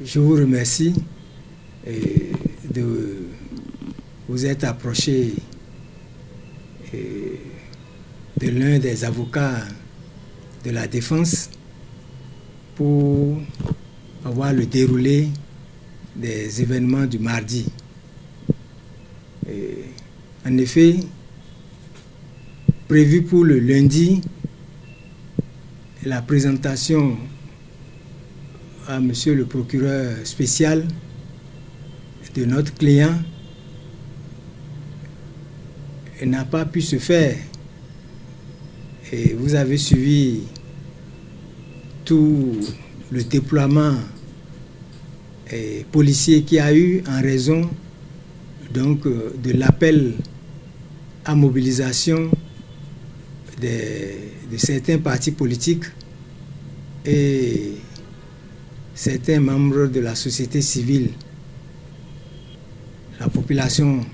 je vous remercie de vous être approché de l'un des avocats de la défense pour avoir le déroulé des événements du mardi. En effet, prévu pour le lundi, la présentation à monsieur le procureur spécial de notre client n'a pas pu se faire. Et vous avez suivi tout le déploiement policier qu'il y a eu en raison donc de l'appel à mobilisation de certains partis politiques et certains membres de la société civile. La population,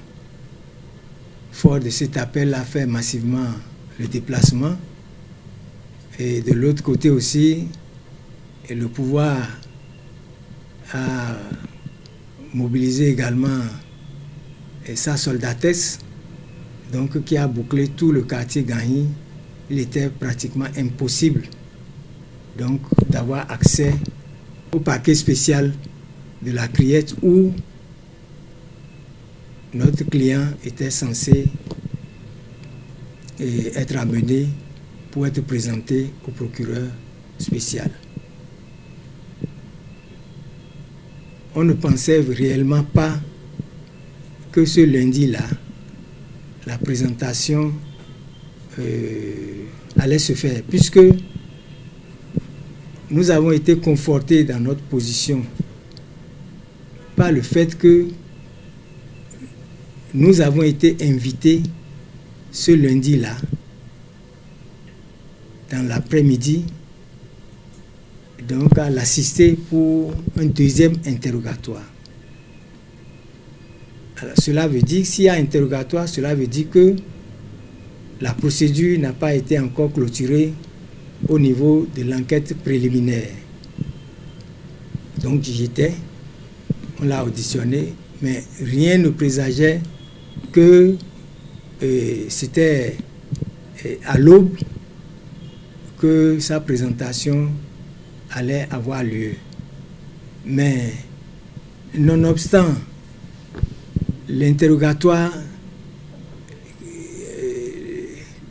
fort de cet appel, a fait massivement le déplacement. Et de l'autre côté aussi, le pouvoir a mobilisé également sa soldatesse, donc qui a bouclé tout le quartier Gagny. Il était pratiquement impossible donc d'avoir accès au parquet spécial de la Criette où notre client était censé être amené pour être présenté au procureur spécial. On ne pensait réellement pas que ce lundi-là, la présentation allait se faire, puisque nous avons été confortés dans notre position par le fait que nous avons été invités ce lundi-là, dans l'après-midi, donc à l'assister pour un deuxième interrogatoire. Alors, cela veut dire, s'il y a interrogatoire, cela veut dire que la procédure n'a pas été encore clôturée au niveau de l'enquête préliminaire. Donc j'y étais, on l'a auditionné, mais rien ne présageait que c'était à l'aube que sa présentation allait avoir lieu. Mais nonobstant l'interrogatoire,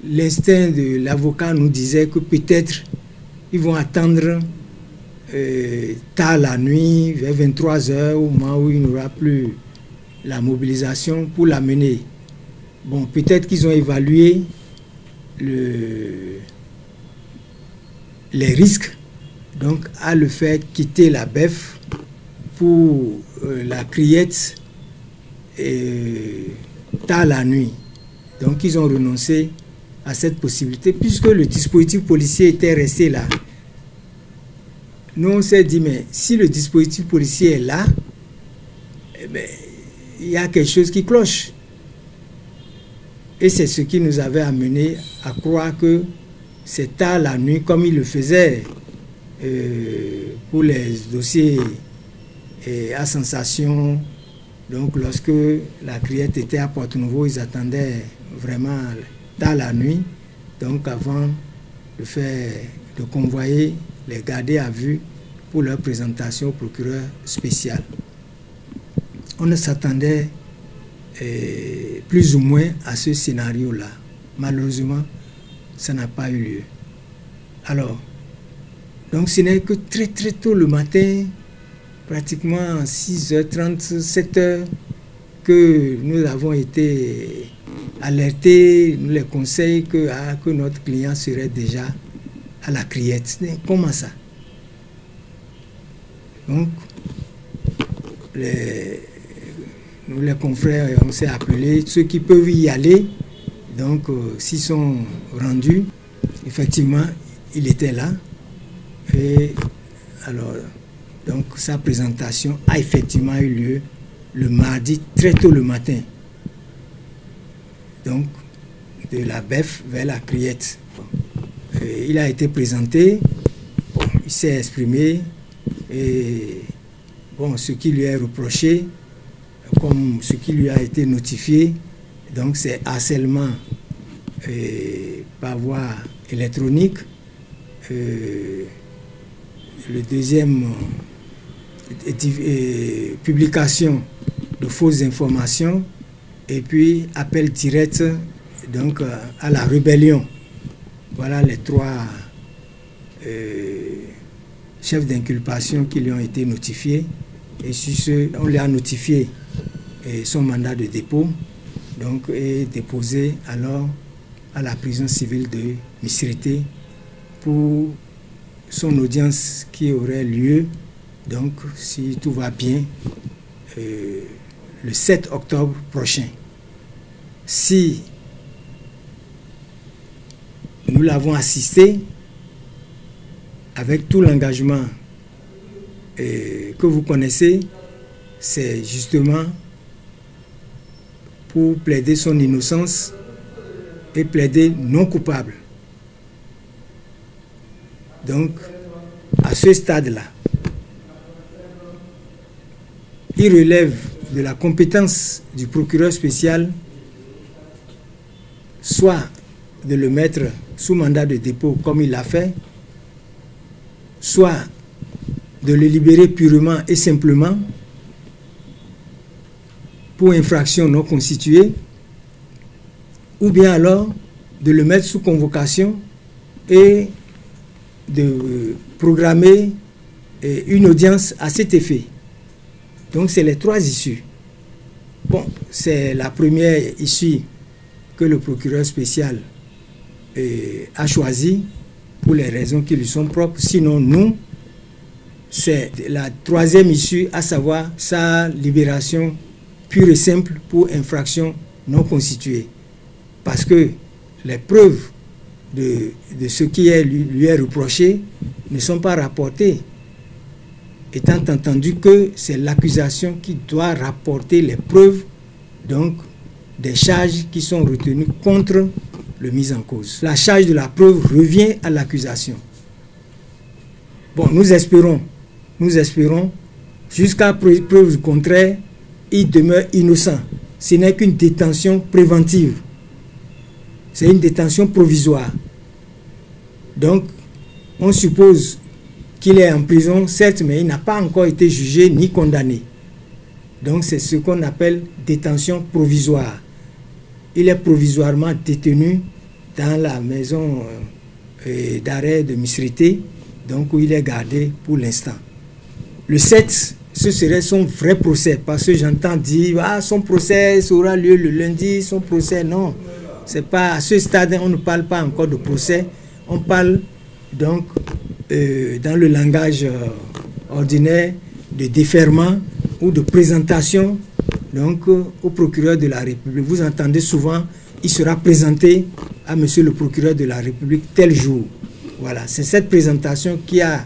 l'instinct de l'avocat nous disait que peut-être ils vont attendre tard la nuit, vers 23h, au moment où il n'y aura plus la mobilisation pour l'amener. Bon, peut-être qu'ils ont évalué les risques, donc à le faire quitter la BEF pour la Criette tard la nuit. Donc ils ont renoncé à cette possibilité puisque le dispositif policier était resté là. Nous on s'est dit, mais si le dispositif policier est là, eh bien, il y a quelque chose qui cloche. Et c'est ce qui nous avait amené à croire que c'est tard la nuit, comme il le faisait pour les dossiers à sensation. Donc lorsque la Criette était à Porte-Nouveau, ils attendaient vraiment tard la nuit, donc avant de convoyer, les garder à vue pour leur présentation au procureur spécial. On ne s'attendait plus ou moins à ce scénario-là. Malheureusement, ça n'a pas eu lieu. Alors, donc ce n'est que très très tôt le matin, pratiquement 6h30, 7h, que nous avons été alertés, nous les conseils que notre client serait déjà à la Criette. Comment ça? Donc, nous les confrères, on s'est appelés, ceux qui peuvent y aller, donc s'ils sont rendus, effectivement, il était là. Et alors, donc sa présentation a effectivement eu lieu le mardi, très tôt le matin. Donc, de la BEF vers la Criette. Il a été présenté, il s'est exprimé, et bon, ce qui lui est reproché, comme ce qui lui a été notifié, donc c'est harcèlement par voie électronique. Le deuxième, publication de fausses informations, et puis appel direct donc à la rébellion. Voilà les trois chefs d'inculpation qui lui ont été notifiés. Et sur ce, on lui a notifié son mandat de dépôt, donc est déposé alors à la prison civile de Missirité pour son audience qui aurait lieu, donc si tout va bien, le 7 octobre prochain. Si nous l'avons assisté avec tout l'engagement que vous connaissez, c'est justement pour plaider son innocence et plaider non coupable. Donc, à ce stade-là, il relève de la compétence du procureur spécial soit de le mettre sous mandat de dépôt comme il l'a fait, soit de le libérer purement et simplement pour infraction non constituée, ou bien alors de le mettre sous convocation et de programmer une audience à cet effet. Donc c'est les trois issues. Bon, c'est la première issue que le procureur spécial a choisie pour les raisons qui lui sont propres. Sinon, nous, c'est la troisième issue, à savoir sa libération pure et simple pour infraction non constituée. Parce que les preuves de ce qui lui est reproché ne sont pas rapportées, étant entendu que c'est l'accusation qui doit rapporter les preuves donc des charges qui sont retenues contre le mis en cause. La charge de la preuve revient à l'accusation. Bon, nous espérons, jusqu'à preuve du contraire, il demeure innocent. Ce n'est qu'une détention préventive. C'est une détention provisoire. Donc, on suppose qu'il est en prison, certes, mais il n'a pas encore été jugé ni condamné. Donc, c'est ce qu'on appelle détention provisoire. Il est provisoirement détenu dans la maison d'arrêt de Missirité, donc où il est gardé pour l'instant. Le 7, ce serait son vrai procès, parce que j'entends dire « Ah, son procès aura lieu le lundi, son procès, non. » C'est pas, à ce stade, on ne parle pas encore de procès, on parle donc, dans le langage ordinaire, de déferment ou de présentation donc, au procureur de la République. Vous entendez souvent, il sera présenté à monsieur le procureur de la République tel jour. Voilà, c'est cette présentation qui a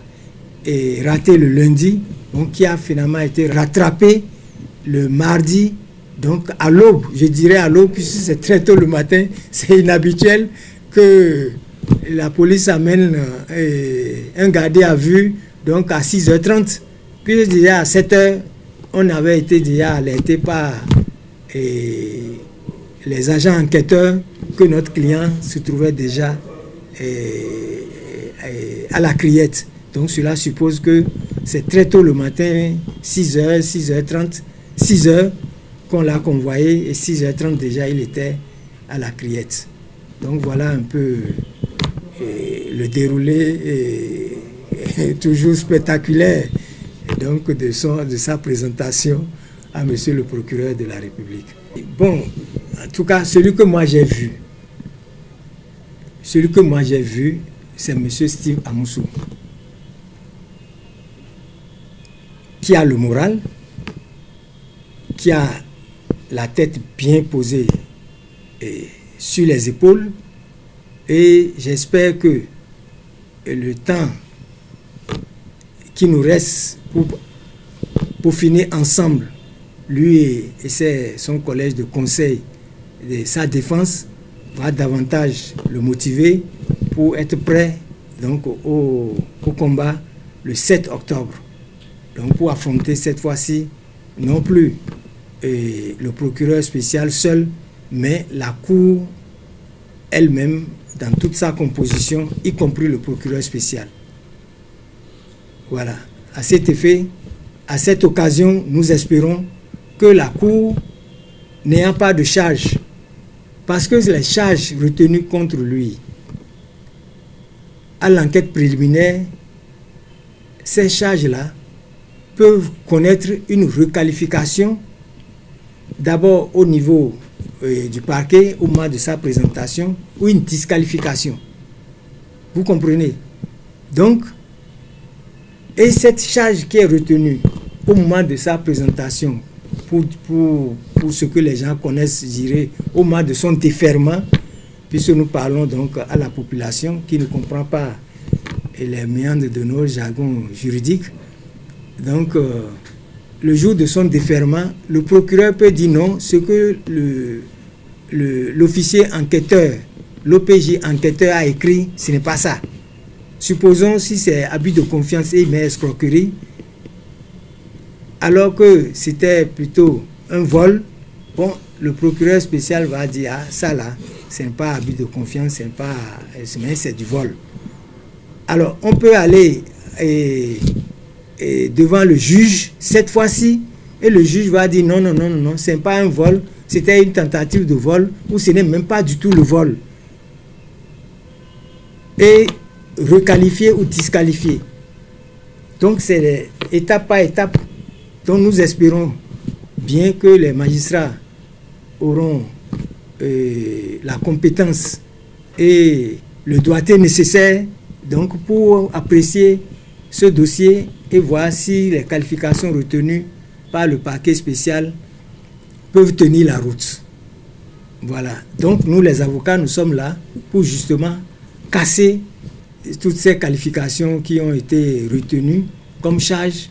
raté le lundi, donc qui a finalement été rattrapée le mardi, donc à l'aube, je dirais à l'aube, puisque c'est très tôt le matin, c'est inhabituel que la police amène un gardé à vue, donc à 6h30, puis déjà à 7h, on avait été déjà alerté par les agents enquêteurs que notre client se trouvait déjà à la criette. Donc cela suppose que c'est très tôt le matin, 6h, 6h30, 6h qu'on l'a convoyé et 6h30 déjà il était à la criette. Donc voilà un peu le déroulé toujours spectaculaire donc de sa présentation à monsieur le procureur de la République. Bon, en tout cas, celui que moi j'ai vu, c'est monsieur Steve Amoussou, qui a le moral, qui a la tête bien posée sur les épaules, et j'espère que le temps qui nous reste pour finir ensemble, lui et son collège de conseil de sa défense, va davantage le motiver pour être prêt donc, au combat le 7 octobre. Donc pour affronter cette fois-ci, non plus le procureur spécial seul, mais la Cour elle-même, dans toute sa composition, y compris le procureur spécial. Voilà. À cet effet, à cette occasion, nous espérons que la Cour, n'ayant pas de charge, parce que les charges retenues contre lui à l'enquête préliminaire, ces charges-là peuvent connaître une requalification, d'abord au niveau du parquet, au moment de sa présentation, ou une disqualification. Vous comprenez? Donc, et cette charge qui est retenue au moment de sa présentation, pour ce que les gens connaissent, je dirais, au moment de son déferment, puisque nous parlons donc à la population qui ne comprend pas les méandres de nos jargons juridiques. Donc, le jour de son déferment, le procureur peut dire non, ce que l'officier enquêteur, l'OPJ enquêteur a écrit, ce n'est pas ça. Supposons si c'est abus de confiance et escroquerie, alors que c'était plutôt un vol, bon, le procureur spécial va dire, ah, ça là, ce n'est pas abus de confiance, mais c'est du vol. Alors, on peut aller devant le juge, cette fois-ci, et le juge va dire, non, non, non, non, ce n'est pas un vol, c'était une tentative de vol, ou ce n'est même pas du tout le vol. Et requalifier ou disqualifier. Donc, c'est étape par étape. Donc, nous espérons bien que les magistrats auront la compétence et le doigté nécessaire donc, pour apprécier ce dossier et voir si les qualifications retenues par le parquet spécial peuvent tenir la route. Voilà. Donc, nous, les avocats, nous sommes là pour justement casser toutes ces qualifications qui ont été retenues comme charge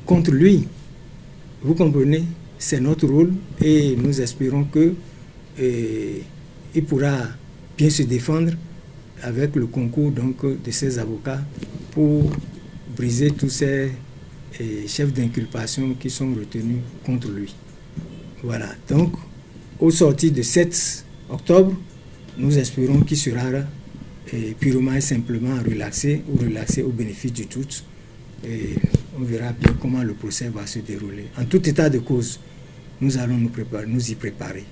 contre lui. Vous comprenez? C'est notre rôle et nous espérons que il pourra bien se défendre avec le concours donc, de ses avocats pour briser tous ces chefs d'inculpation qui sont retenus contre lui. Voilà. Donc, au sortir de 7 octobre, nous espérons qu'il sera purement et simplement relaxé ou relaxé au bénéfice du doute. Et on verra bien comment le procès va se dérouler. En tout état de cause, nous allons nous y préparer.